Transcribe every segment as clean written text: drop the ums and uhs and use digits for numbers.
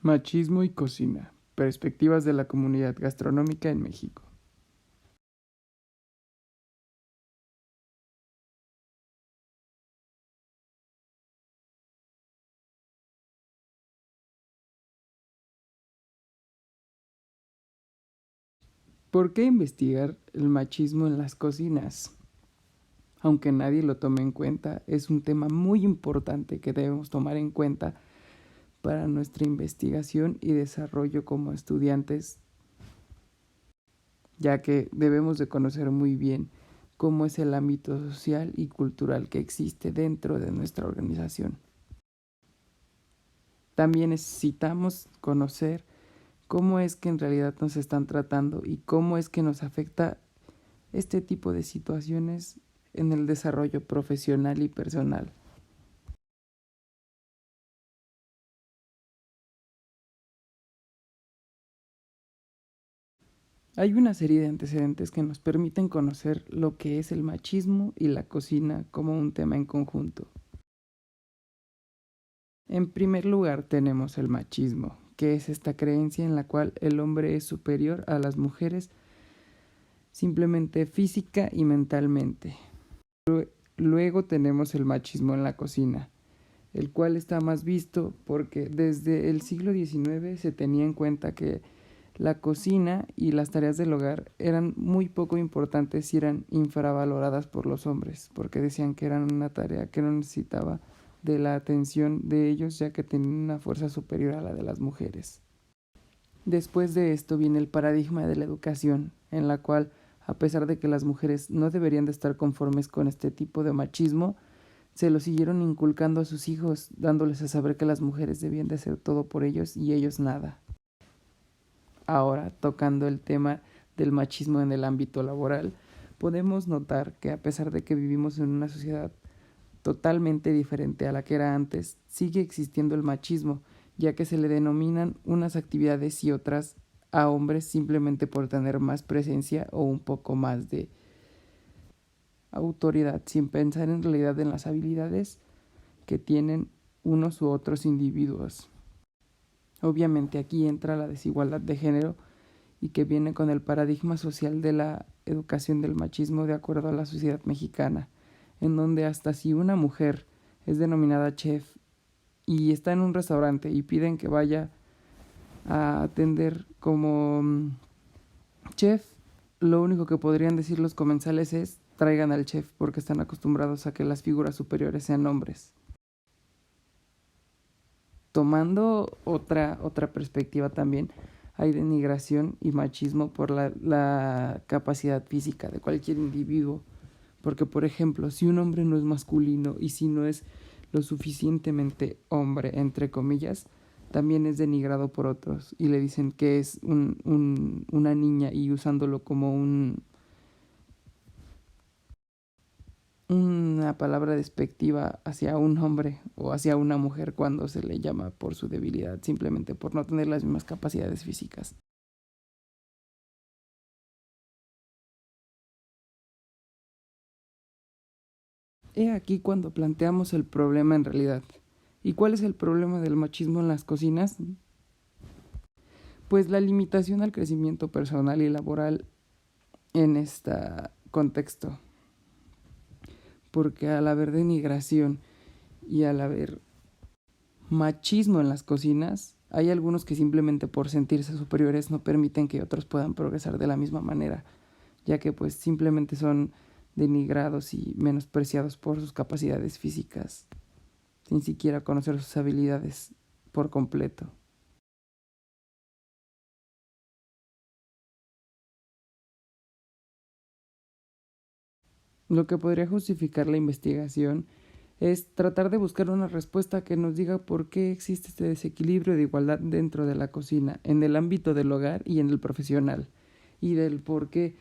Machismo y cocina. Perspectivas de la comunidad gastronómica en México. ¿Por qué investigar el machismo en las cocinas? Aunque nadie lo tome en cuenta, es un tema muy importante que debemos tomar en cuenta para nuestra investigación y desarrollo como estudiantes, ya que debemos de conocer muy bien cómo es el ámbito social y cultural que existe dentro de nuestra organización. También necesitamos conocer cómo es que en realidad nos están tratando y cómo es que nos afecta este tipo de situaciones en el desarrollo profesional y personal. Hay una serie de antecedentes que nos permiten conocer lo que es el machismo y la cocina como un tema en conjunto. En primer lugar tenemos el machismo, que es esta creencia en la cual el hombre es superior a las mujeres simplemente física y mentalmente. Luego tenemos el machismo en la cocina, el cual está más visto porque desde el siglo XIX se tenía en cuenta que la cocina y las tareas del hogar eran muy poco importantes y eran infravaloradas por los hombres, porque decían que eran una tarea que no necesitaba de la atención de ellos, ya que tenían una fuerza superior a la de las mujeres. Después de esto viene el paradigma de la educación, en la cual, a pesar de que las mujeres no deberían de estar conformes con este tipo de machismo, se lo siguieron inculcando a sus hijos, dándoles a saber que las mujeres debían de hacer todo por ellos y ellos nada. Ahora, tocando el tema del machismo en el ámbito laboral, podemos notar que a pesar de que vivimos en una sociedad totalmente diferente a la que era antes, sigue existiendo el machismo, ya que se le denominan unas actividades y otras a hombres simplemente por tener más presencia o un poco más de autoridad, sin pensar en realidad en las habilidades que tienen unos u otros individuos. Obviamente aquí entra la desigualdad de género y que viene con el paradigma social de la educación del machismo de acuerdo a la sociedad mexicana, en donde hasta si una mujer es denominada chef y está en un restaurante y piden que vaya a atender como chef, lo único que podrían decir los comensales es traigan al chef porque están acostumbrados a que las figuras superiores sean hombres. Tomando otra perspectiva también, hay denigración y machismo por la capacidad física de cualquier individuo. Porque, por ejemplo, si un hombre no es masculino y si no es lo suficientemente hombre, entre comillas, también es denigrado por otros y le dicen que es una niña y usándolo como una palabra despectiva hacia un hombre o hacia una mujer cuando se le llama por su debilidad, simplemente por no tener las mismas capacidades físicas. He aquí cuando planteamos el problema en realidad. ¿Y cuál es el problema del machismo en las cocinas? Pues la limitación al crecimiento personal y laboral en este contexto. Porque al haber denigración y al haber machismo en las cocinas, hay algunos que simplemente por sentirse superiores no permiten que otros puedan progresar de la misma manera, ya que pues simplemente son denigrados y menospreciados por sus capacidades físicas, sin siquiera conocer sus habilidades por completo. Lo que podría justificar la investigación es tratar de buscar una respuesta que nos diga por qué existe este desequilibrio de igualdad dentro de la cocina, en el ámbito del hogar y en el profesional, y del por qué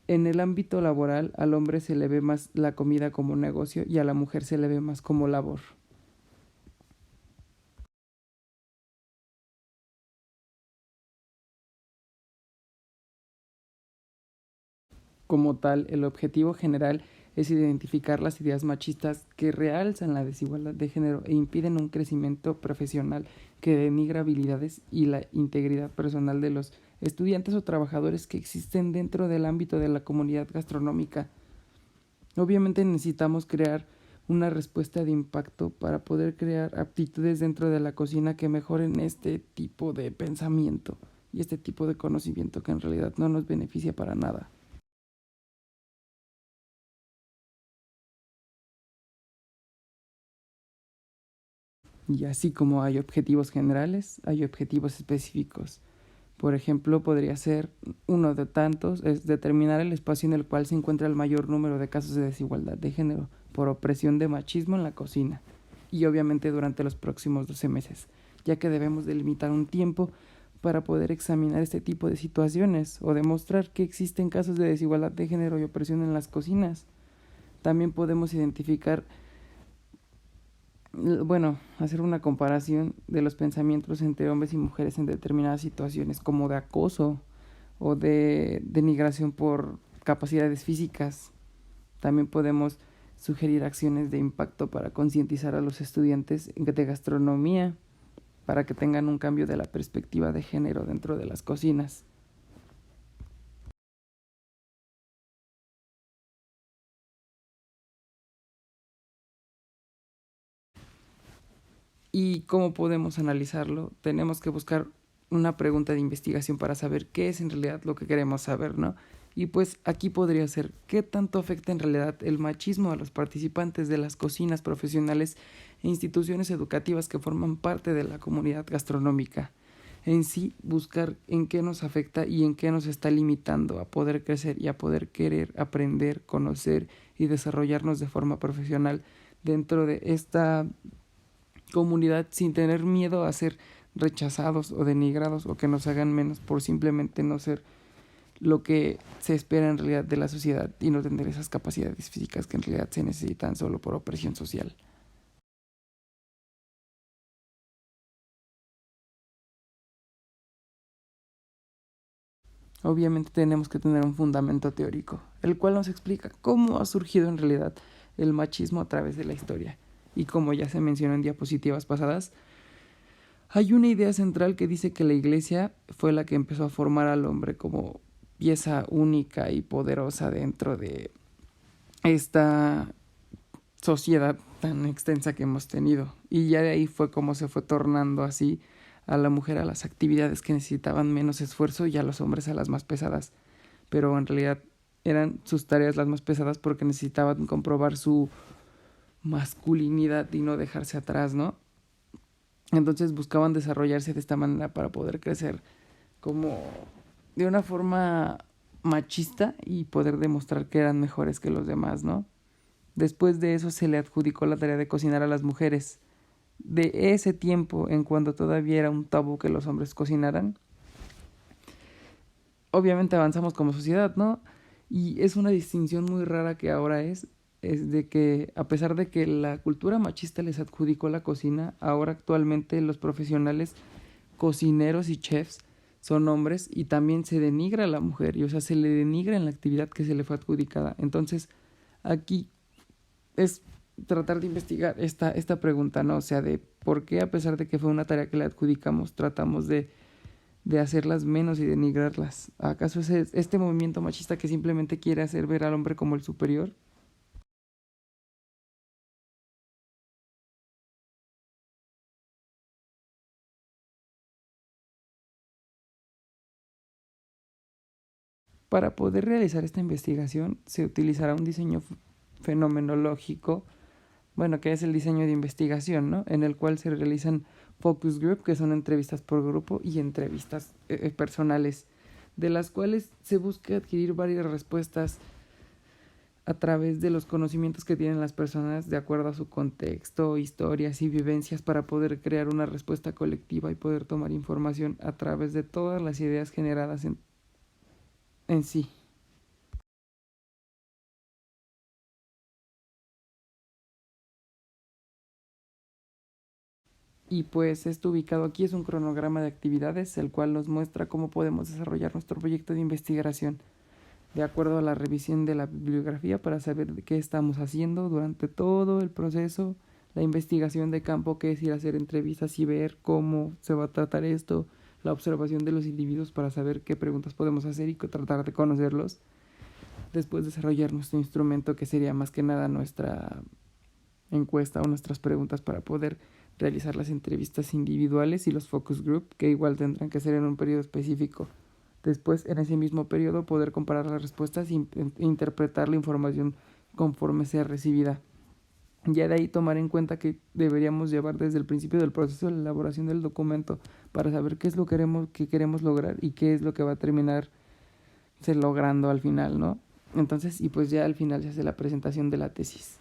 en el ámbito laboral al hombre se le ve más la comida como un negocio y a la mujer se le ve más como labor. Como tal, el objetivo general es identificar las ideas machistas que realzan la desigualdad de género e impiden un crecimiento profesional que denigra habilidades y la integridad personal de los estudiantes o trabajadores que existen dentro del ámbito de la comunidad gastronómica. Obviamente necesitamos crear una respuesta de impacto para poder crear aptitudes dentro de la cocina que mejoren este tipo de pensamiento y este tipo de conocimiento que en realidad no nos beneficia para nada. Y así como hay objetivos generales, hay objetivos específicos. Por ejemplo, podría ser uno de tantos, es determinar el espacio en el cual se encuentra el mayor número de casos de desigualdad de género por opresión de machismo en la cocina. Y obviamente durante los próximos 12 meses, ya que debemos delimitar un tiempo para poder examinar este tipo de situaciones o demostrar que existen casos de desigualdad de género y opresión en las cocinas. También podemos identificar hacer una comparación de los pensamientos entre hombres y mujeres en determinadas situaciones, como de acoso o de denigración por capacidades físicas. También podemos sugerir acciones de impacto para concientizar a los estudiantes de gastronomía para que tengan un cambio de la perspectiva de género dentro de las cocinas. ¿Y cómo podemos analizarlo? Tenemos que buscar una pregunta de investigación para saber qué es en realidad lo que queremos saber, ¿no? Y pues aquí podría ser, ¿qué tanto afecta en realidad el machismo a los participantes de las cocinas profesionales e instituciones educativas que forman parte de la comunidad gastronómica? En sí, buscar en qué nos afecta y en qué nos está limitando a poder crecer y a poder querer aprender, conocer y desarrollarnos de forma profesional dentro de esta comunidad sin tener miedo a ser rechazados o denigrados o que nos hagan menos por simplemente no ser lo que se espera en realidad de la sociedad y no tener esas capacidades físicas que en realidad se necesitan solo por opresión social. Obviamente tenemos que tener un fundamento teórico, el cual nos explica cómo ha surgido en realidad el machismo a través de la historia. Y como ya se mencionó en diapositivas pasadas, hay una idea central que dice que la iglesia fue la que empezó a formar al hombre como pieza única y poderosa dentro de esta sociedad tan extensa que hemos tenido. Y ya de ahí fue como se fue tornando así a la mujer a las actividades que necesitaban menos esfuerzo y a los hombres a las más pesadas. Pero en realidad eran sus tareas las más pesadas porque necesitaban comprobar su masculinidad y no dejarse atrás, ¿no? Entonces buscaban desarrollarse de esta manera para poder crecer como de una forma machista y poder demostrar que eran mejores que los demás, ¿no? Después de eso se le adjudicó la tarea de cocinar a las mujeres. De ese tiempo, en cuando todavía era un tabú que los hombres cocinaran, obviamente avanzamos como sociedad, ¿no? Y es una distinción muy rara que ahora es de que a pesar de que la cultura machista les adjudicó la cocina, ahora actualmente los profesionales cocineros y chefs son hombres y también se denigra a la mujer, y o sea, se le denigra en la actividad que se le fue adjudicada. Entonces, aquí es tratar de investigar esta pregunta, ¿no? O sea, de por qué a pesar de que fue una tarea que le adjudicamos, tratamos de hacerlas menos y denigrarlas. ¿Acaso es este movimiento machista que simplemente quiere hacer ver al hombre como el superior? Para poder realizar esta investigación se utilizará un diseño fenomenológico, bueno, que es el diseño de investigación, ¿no? En el cual se realizan focus group, que son entrevistas por grupo, y entrevistas personales, de las cuales se busca adquirir varias respuestas a través de los conocimientos que tienen las personas de acuerdo a su contexto, historias y vivencias para poder crear una respuesta colectiva y poder tomar información a través de todas las ideas generadas en sí. Y pues esto ubicado aquí es un cronograma de actividades, el cual nos muestra cómo podemos desarrollar nuestro proyecto de investigación. de acuerdo a la revisión de la bibliografía para saber qué estamos haciendo durante todo el proceso, la investigación de campo, que es ir a hacer entrevistas y ver cómo se va a tratar esto, la observación de los individuos para saber qué preguntas podemos hacer y tratar de conocerlos. Después desarrollar nuestro instrumento, que sería más que nada nuestra encuesta o nuestras preguntas para poder realizar las entrevistas individuales y los focus group, que igual tendrán que ser en un periodo específico. Después, en ese mismo periodo, poder comparar las respuestas e interpretar la información conforme sea recibida. Ya de ahí tomar en cuenta que deberíamos llevar desde el principio del proceso la elaboración del documento para saber qué es lo que queremos lograr y qué es lo que va a terminar se logrando al final, ¿no? Entonces, y pues ya al final se hace la presentación de la tesis.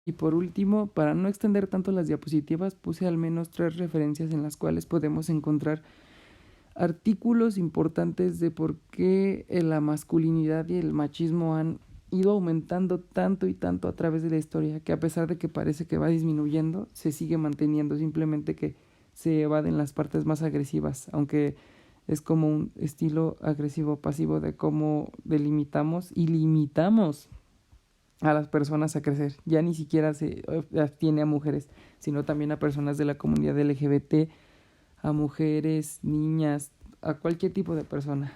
Y por último, para no extender tanto las diapositivas, puse al menos 3 referencias en las cuales podemos encontrar artículos importantes de por qué la masculinidad y el machismo han ido aumentando tanto y tanto a través de la historia, que a pesar de que parece que va disminuyendo, se sigue manteniendo, simplemente que se evaden las partes más agresivas, aunque es como un estilo agresivo pasivo de cómo delimitamos y limitamos a las personas a crecer. Ya ni siquiera se tiene a mujeres, sino también a personas de la comunidad LGBT, a mujeres, niñas, a cualquier tipo de persona.